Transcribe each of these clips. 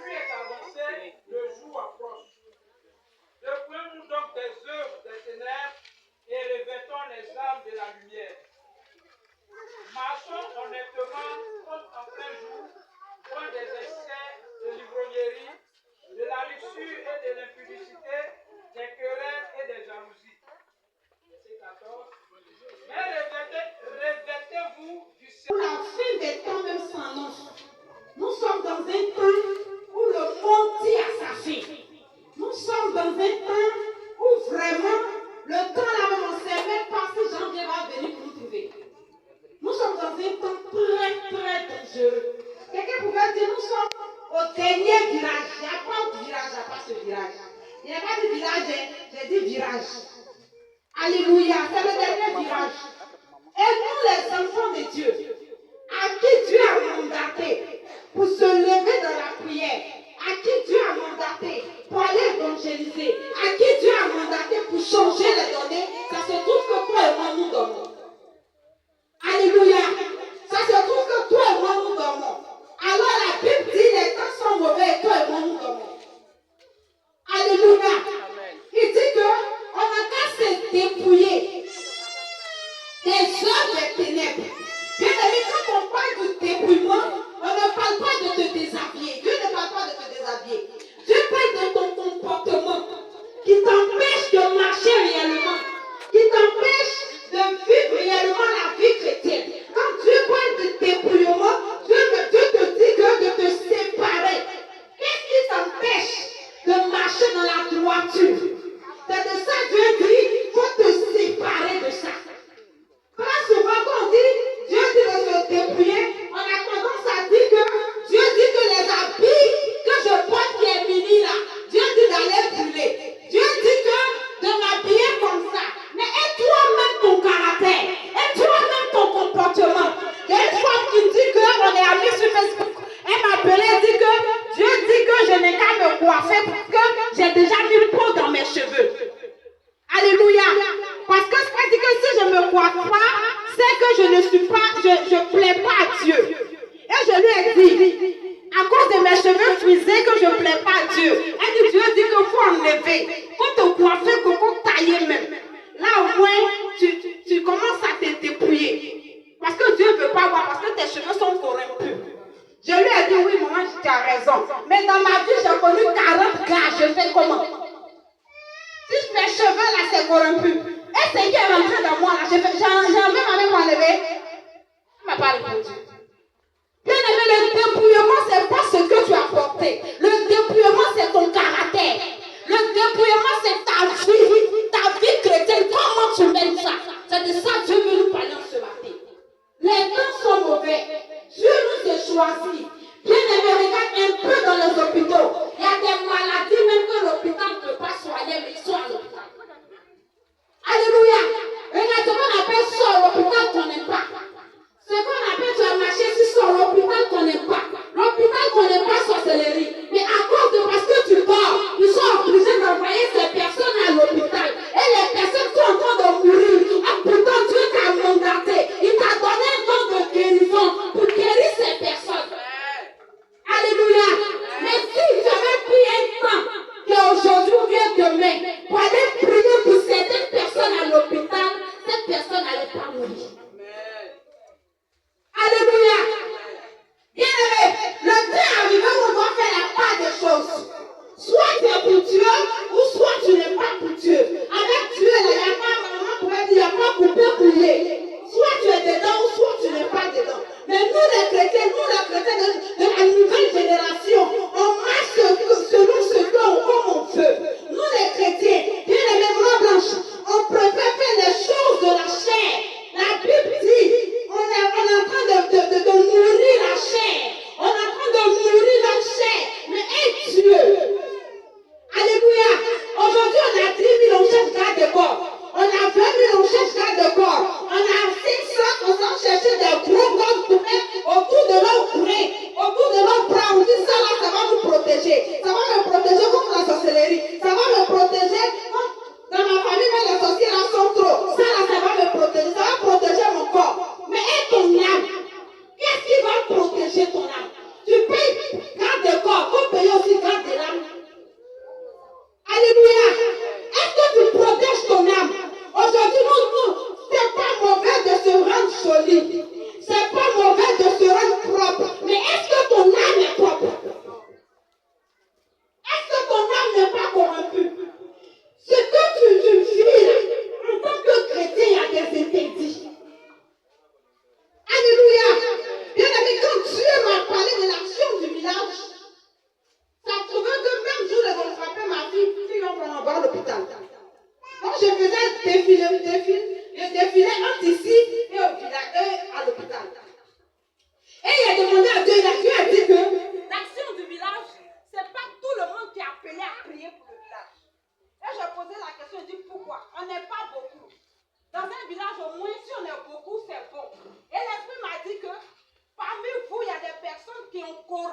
nuit est avancée, le jour approche. Dépouillons-nous donc des œuvres des ténèbres et revêtons les armes de la lumière. Marchons honnêtement comme en plein jour, loin des excès de l'ivrognerie, de la luxure et de l'impudicité, des querelles et des jalousies. Verset 14. Mais revêtez-vous du Pour la fin des temps même s'annonce. Nous sommes dans un temps où le monde tire à sa fin. Nous sommes dans un temps où vraiment le temps là même on ne sait même pas si janvier va venir pour nous trouver. Nous sommes dans un temps très très dangereux. Quelqu'un pouvait dire nous sommes au dernier virage. Il n'y a pas de virage à part ce virage. Il n'y a pas de virage, j'ai dit virage. Alléluia, c'est le dernier virage. Et nous les enfants de Dieu, à qui Dieu a mandaté pour se lever dans la prière, à qui Dieu a mandaté pour aller évangéliser, à qui Dieu a mandaté pour changer les données, ça se trouve que toi et moi nous dormons. Alléluia. Ça se trouve que toi et moi nous dormons. Alors la Bible dit les temps sont mauvais et toi et moi nous dormons. Alléluia. Il dit qu'on n'a qu'à se dépouiller des œuvres des ténèbres. Bien aimé, quand on parle du dépouillement, on ne parle pas de te déshabiller. Dieu ne parle pas de te déshabiller. Dieu parle de ton comportement qui t'empêche de marcher réellement, qui t'empêche de vivre réellement la vie chrétienne. Quand Dieu parle de dépouillement, Dieu te dit que de te séparer. Qu'est-ce qui t'empêche de marcher dans la droiture? C'est de ça Dieu dit, il faut te séparer de ça. Très souvent, quand on dit Dieu dit de se dépouiller, on a tendance à dire que Dieu dit que les habits que je porte qui est mini là, Dieu dit d'aller brûler. Dieu dit que de m'habiller comme ça. Mais et toi-même ton caractère, et toi-même ton comportement. Il y a une femme qui dit qu'on est amis sur Facebook. Elle m'appelait et dit que Dieu dit que je n'ai qu'à me coiffer parce que j'ai déjà mis le pot dans mes cheveux. Alléluia. Parce que ça dit que si je ne me coiffe pas, c'est que je ne suis pas, je plais pas à Dieu. Et je lui ai dit, à cause de mes cheveux frisés, que je ne plais pas à Dieu. Elle dit, Dieu dit qu'il faut enlever, il faut te coiffer, qu'il faut tailler même. Là au moins, tu commences à te dépouiller. Parce que Dieu ne veut pas voir, parce que tes cheveux sont corrompus. Je lui ai dit, oui maman, tu as raison. Mais dans ma vie, j'ai connu 40 gars, je fais comment? Si mes cheveux là c'est corrompu, et c'est qui est rentré dans moi là, j'ai même enlevé. Elle m'a pas répondu. Bien aimé, le dépouillement c'est pas ce que tu as porté. Le dépouillement c'est ton caractère. Le dépouillement c'est ta vie chrétienne. Comment tu mènes ça? C'est de ça que Dieu veut nous parler ce matin. Les temps sont mauvais. Dieu nous a choisis. Bien aimé, regarde un peu dans les hôpitaux. Il y a des maladies même que l'hôpital ne peut pas soigner, mais ils sont à l'hôpital. Alléluia. Regarde ce qu'on appelle ça à l'hôpital qu'on n'aime pas. Ce qu'on appelle tu as marché sur ça à l'hôpital qu'on n'aime pas. L'hôpital qu'on n'aime pas sorcellerie. Mais à cause de parce que tu dors, ils sont obligés d'envoyer ces personnes à l'hôpital. Et les personnes sont en train de mourir. Ah, pourtant Dieu t'a mandaté. Il t'a donné un don de guérison pour guérir ces personnes. Alléluia. Mais si tu avais pris un temps qu'aujourd'hui ou bien demain pour aller prier pour certaines personnes à l'hôpital, cette personne n'allait pas mourir. Alléluia. Bien aimé, le temps est arrivé où on doit faire la part des choses. Soit tu es pour Dieu ou soit tu n'es pas pour Dieu. Avec Dieu, il n'y a pas, maman pourrait dire, il n'y a pas coupé. Soit tu es dedans ou soit tu n'es pas dedans. Mais nous les chrétiens de la nouvelle génération, on marche selon ce qu'on veut. Nous les chrétiens, bien aimés, blanc blanche, on préfère faire les choses de la chair. La Bible dit, on est en train de nourrir la chair. On est en train de nourrir la chair. Mais est Dieu. Alléluia. Aujourd'hui, on a 10 000, on cherche garde de corps. On a 20 000, on cherche garde de corps. On a 500, on s'en chercher des gros corps pour mettre autour de nos bras. Autour de nos bras, on dit ça là, ça va nous protéger. Ça va me protéger contre la sorcellerie. Ça va me protéger contre... Dans ma famille, mais les sorciers là sont trop. Ça là, ça va me protéger. Ça va protéger mon corps. Mais et ton âme? Qu'est-ce qui va protéger ton âme? Tu payes garde de corps, faut payer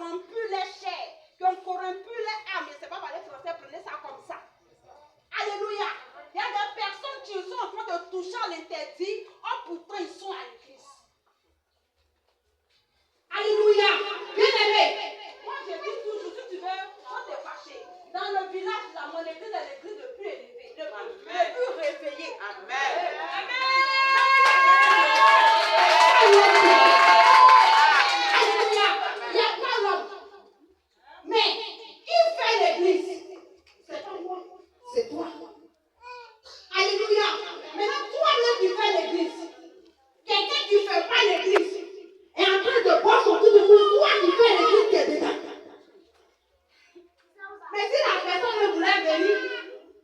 corrompu les chairs, qui ont corrompu les âmes. Je ne sais pas parler français, prenez ça comme ça. Alléluia. Il y a des personnes qui sont en train de toucher à l'interdit, or pourtant ils sont à l'église. Alléluia. Bien-aimé. Moi je dis toujours, si tu veux, quand tu es fâché, dans le village, mon église est l'église le plus élevée, le plus réveillé. Amen. Alléluia. Il n'y a pas l'homme. Mais qui fait l'église? C'est pas moi, c'est toi. Alléluia. Maintenant, toi-même qui fais l'église, quelqu'un qui ne fait pas l'église est en train de boire son tout de monde, toi qui fais l'église qui est dedans. Mais si la personne ne voulait venir,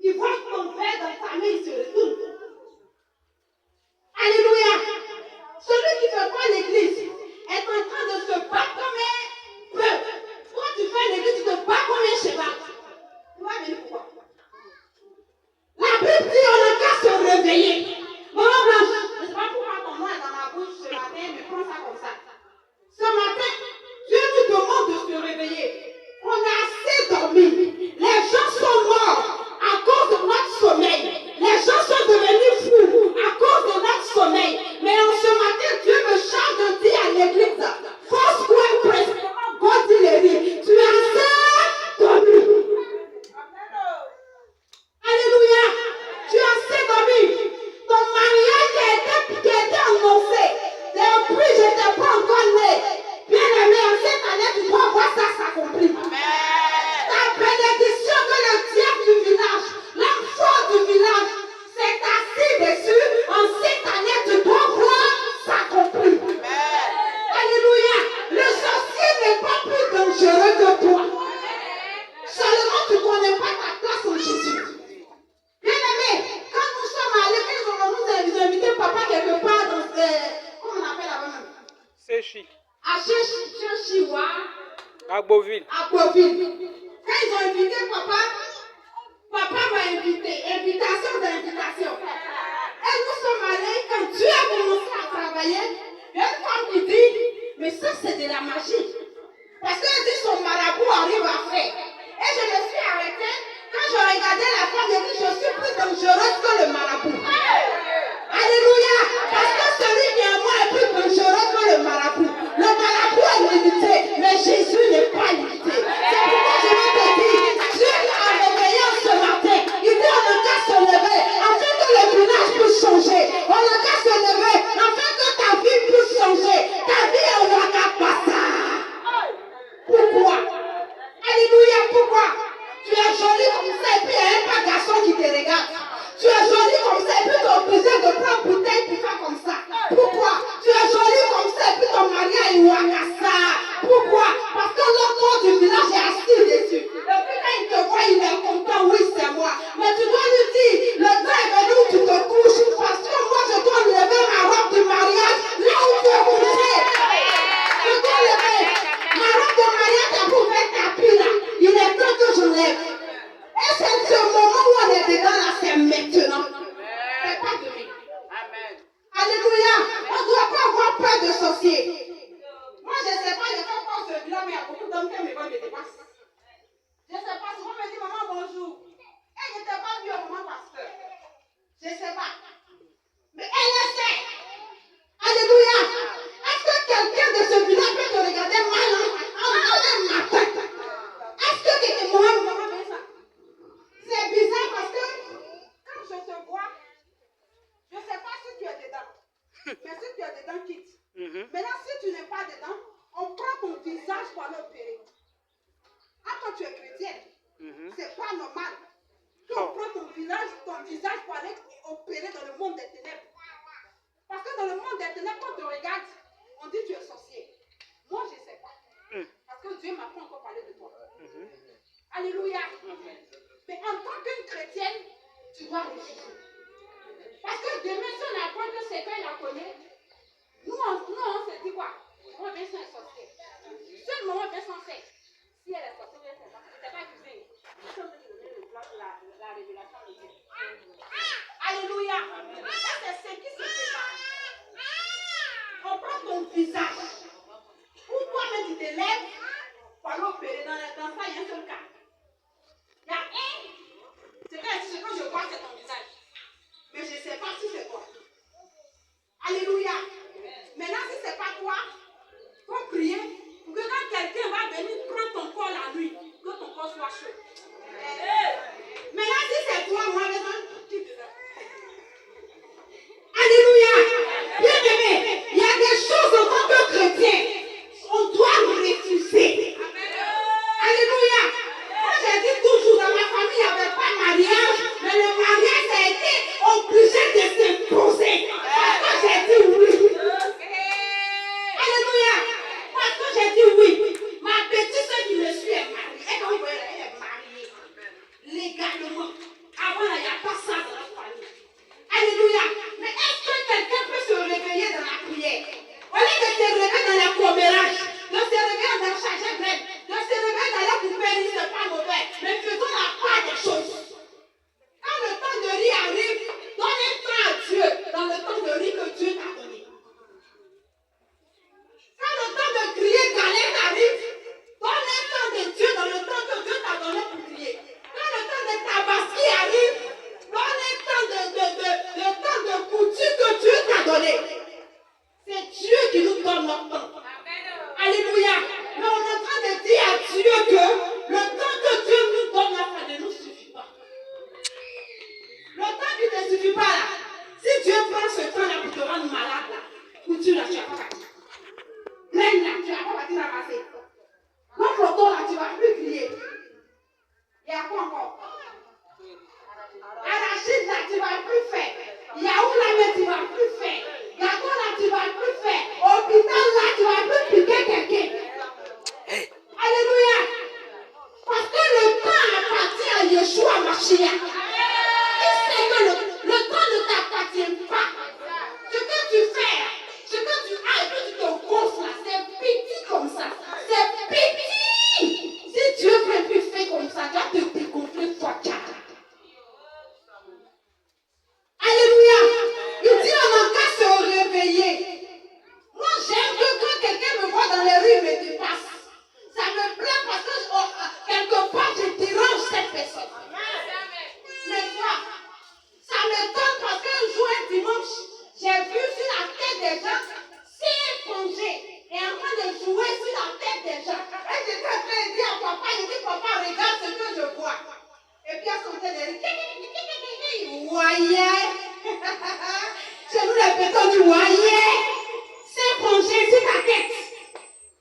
il voit ton verre dans sa main, il se retourne. Alléluia. Celui qui ne fait pas l'église est en train de se battre comme un bœuf. Quand tu fais l'église, tu te bats comme un cheval. Tu vas venir pourquoi? La Bible dit on n'a qu'à se réveiller. Maman Blanche, je ne sais pas pourquoi ton nom est dans ma bouche ce matin, mais prends ça comme ça. Ce matin, Dieu nous demande de se réveiller. On a assez dormi. Les gens sont morts à cause de notre sommeil. Les gens sont devenus fous à cause de notre sommeil. Mais en ce matin, Dieu me charge de dire à l'église, force ou précisément, God dit les riz, tu as assez dormi. Alléluia. Tu as assez dormi. Ton mariage qui a été annoncé. Depuis, je n'étais pas encore né. Bien aimé, en cette année, tu dois voir ça s'accomplir. Ta bénédiction que le diable du village, l'homme fort du village, s'est assis dessus, en cette année, tu dois voir s'accomplir. Alléluia. Le sorcier n'est pas plus dangereux que toi. Seulement, tu ne connais pas ta place en Jésus. Bien-aimé, quand nous sommes à l'église, on nous a invité papa quelque part dans comment on appelle là-bas même? Séchi. À Chichiwa. À Beauville. À Beauville. Quand ils ont invité papa, papa m'a invité. Invitation d'invitation. Et nous sommes allés, quand Dieu a commencé à travailler, il y a une femme qui dit, mais ça c'est de la magie. Parce qu'elle dit son marabout arrive à faire. Et je me suis arrêtée. Quand je regardais la femme, j'ai dit, je suis plus dangereuse que le marabout. Alléluia. Parce que celui qui est en moi est plus dangereux que le marabout. Le marabout est limité, mais Jésus n'est pas limité. C'est pourquoi je vais te dire, Dieu a réveillé ce matin. Il dit, on n'a qu'à se lever, afin que le village puisse changer. On n'a qu'à se lever, afin que ta vie puisse changer. Ta vie est Wakapasa. Pourquoi? Alléluia, pourquoi? Tu es joli comme ça et puis il y a un pas garçon qui te regarde. Tu es joli comme ça et puis tu es obligé de prendre bouteille pour faire comme ça. Pourquoi? Tu es joli comme ça et puis ton mari a une wakasa. Pourquoi? Parce que l'autre du village est assis dessus. Et puis quand il te voit, il est content, oui c'est moi. Mais tu dois lui dire, le gars est venu où tu te couches parce que moi je dois lever ma robe de mariage là où tu es couché. Je dois lever. Ma robe de mariage est pour faire tapis là. Il est temps que je lève. Et c'est ce moment où on est dedans là, c'est maintenant. C'est pas demain. Amen. Alléluia. On ne doit pas avoir peur de sorcier. Moi je ne sais pas, je fais pas ce village, mais il y a beaucoup d'hommes qui me dépassent. Je ne sais pas, souvent on me dit maman bonjour. Elle n'était pas venue au moment pasteur. Je ne sais pas. Mais elle le sait. Alléluia. Est-ce que quelqu'un de ce village peut te regarder mal un matin? Est-ce que quelqu'un maman fait ça? C'est bizarre parce que quand je te vois, je ne sais pas si tu es dedans. Mais si tu es dedans, quitte. Maintenant, si tu n'es pas dedans, on prend ton visage pour aller opérer. Ah, toi, tu es chrétienne. C'est pas normal. Tu prends ton visage pour aller opérer dans le monde des ténèbres. Parce que dans le monde des ténèbres, quand on te regarde, on dit tu es sorcier. Moi, je ne sais pas. Parce que Dieu m'a pas encore parlé de toi. Alléluia. Mais en tant qu'une chrétienne, tu dois réfléchir. Parce que demain, si on apprend que c'est quand il la connaît, nous, on se dit quoi? Maman Vincent est sorcier. Seule maman Vincent sait. Si elle est sorcière, je ne sais pas accusée. Je suis en train de donner la révélation de Dieu. Alléluia. Ça, c'est ce qui se prépare. On prend ton visage. Pour toi-même, tu te lèves. Machia. Qui sait que le temps ne t'appartient pas. Ce que tu fais, ce que tu as, et que tu te gonfles là, c'est petit comme ça. C'est petit. Si Dieu veut plus faire comme ça, tu vas te dégonfler fois 4. Alléluia. Il dit on n'a qu'à se réveiller. Moi j'aime que quand quelqu'un me voit dans les rues, il me dépasse. Ça me plaît parce que quelque part je dérange cette personne. Mais toi, ça m'étonne parce qu'un jour, un dimanche, j'ai vu sur la tête des gens s'éponger et en train de jouer sur la tête des gens. Et j'étais en train de dire à papa, je dis papa, regarde ce que je vois. Et puis elle sentait des rires. Voyez. Chez nous les bétons du voyez. S'éponger sur ta tête.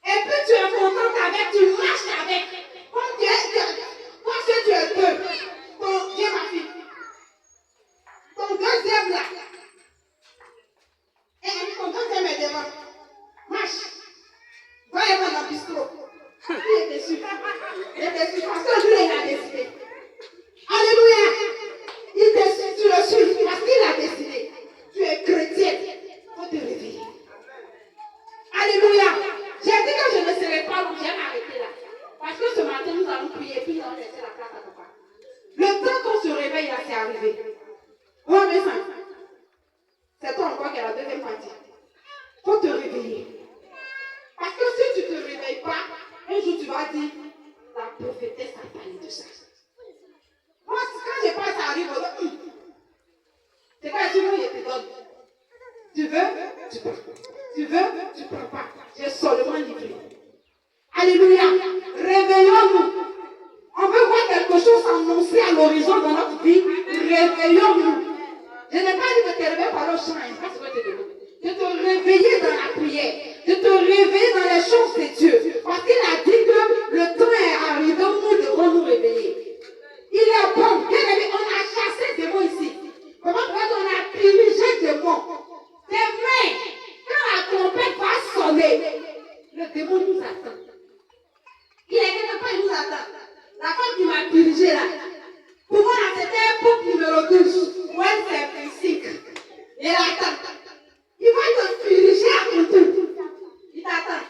Et puis tu es contente avec, tu marches avec. Comme tu es, parce que tu es deux. Ton Dieu, ma fille. Ton deuxième là. Et ton deuxième est devant. Marche. Voyez-moi dans le bistrot. Il était sûr. Il était sûr. Parce que lui, il a décidé. Alléluia. Il décide, tu le suis. Parce qu'il a décidé. Tu es chrétienne. Il faut te réveiller. Alléluia. J'ai dit que je ne serai pas où j'ai arrêté là. Parce que ce matin, nous allons prier, puis nous allons laisser la place à papa. Le temps qu'on se réveille, là, c'est arrivé. Oui, mais ça, c'est toi encore qui est la deuxième partie. Il faut te réveiller. Parce que si tu ne te réveilles pas, un jour tu vas dire, la prophétesse a parlé de ça. Moi, quand je pense, ça arrive, c'est pas si moi, je te donne. Tu veux, tu prends. Tu veux, tu ne prends pas. J'ai seulement livré. Alléluia. Réveillons-nous. On veut voir quelque chose s'annoncer à l'horizon dans notre vie. Réveillons-nous. Je n'ai pas dit de te réveiller par le chant. De te réveiller dans la prière. De te réveiller dans les choses de Dieu. Parce qu'il a dit que le temps est arrivé où nous devons nous réveiller. Il est bon. Bien aimé, on a chassé des mots ici. Comment on a dirigé des mots. Demain, quand la trompette va sonner, le démon nous attend. Il est quelque part, il nous attend. La femme qui m'a dirigé là, pour moi, c'était époque numéro 12, où elle s'est physique. Il attend. Il va te diriger à ton tour. Il t'attend.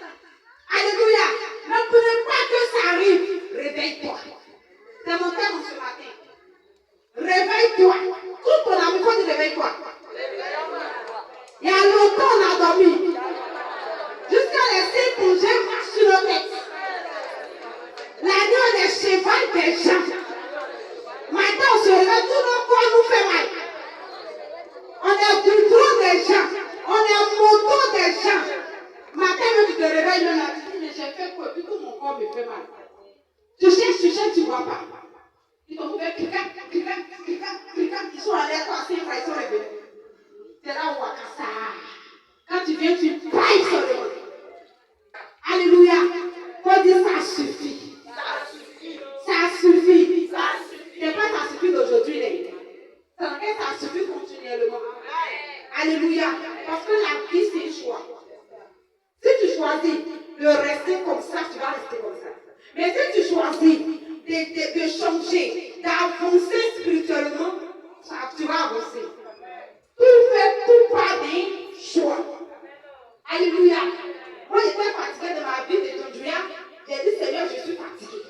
Alléluia. Ne prenez pas que ça arrive. Réveille-toi. C'est mon thème ce matin. Réveille-toi. Tout ton amour, faut te réveille-toi. Il y a longtemps, on a dormi. Jusqu'à laisser bouger sur nos têtes. La nuit, on est cheval des gens. Maintenant, on se réveille, tout nos corps nous fait mal. On est goudron des gens. On est moto des gens. Matin, même tu te réveilles, on a dit, mais j'ai fait quoi? Puis tout mon corps me fait mal. Tu cherches, tu ne vois pas. Ils t'ont fait cliquer. Ils sont allés passer, ils sont revenus. C'est là où on a ça. Quand tu viens, tu pailles sur le monde. Alléluia. Faut dire ça suffit. Ça suffit. C'est pas ça suffit d'aujourd'hui. C'est en fait ça suffit continuellement. Alléluia. Parce que la vie, c'est un choix. Si tu choisis de rester comme ça, tu vas rester comme ça. Mais si tu choisis de changer, d'avancer spirituellement, tu vas avancer. Tout part des choix. Alléluia. Moi, j'étais fatiguée de ma vie de Dieu. J'ai dit, Seigneur, je suis fatiguée.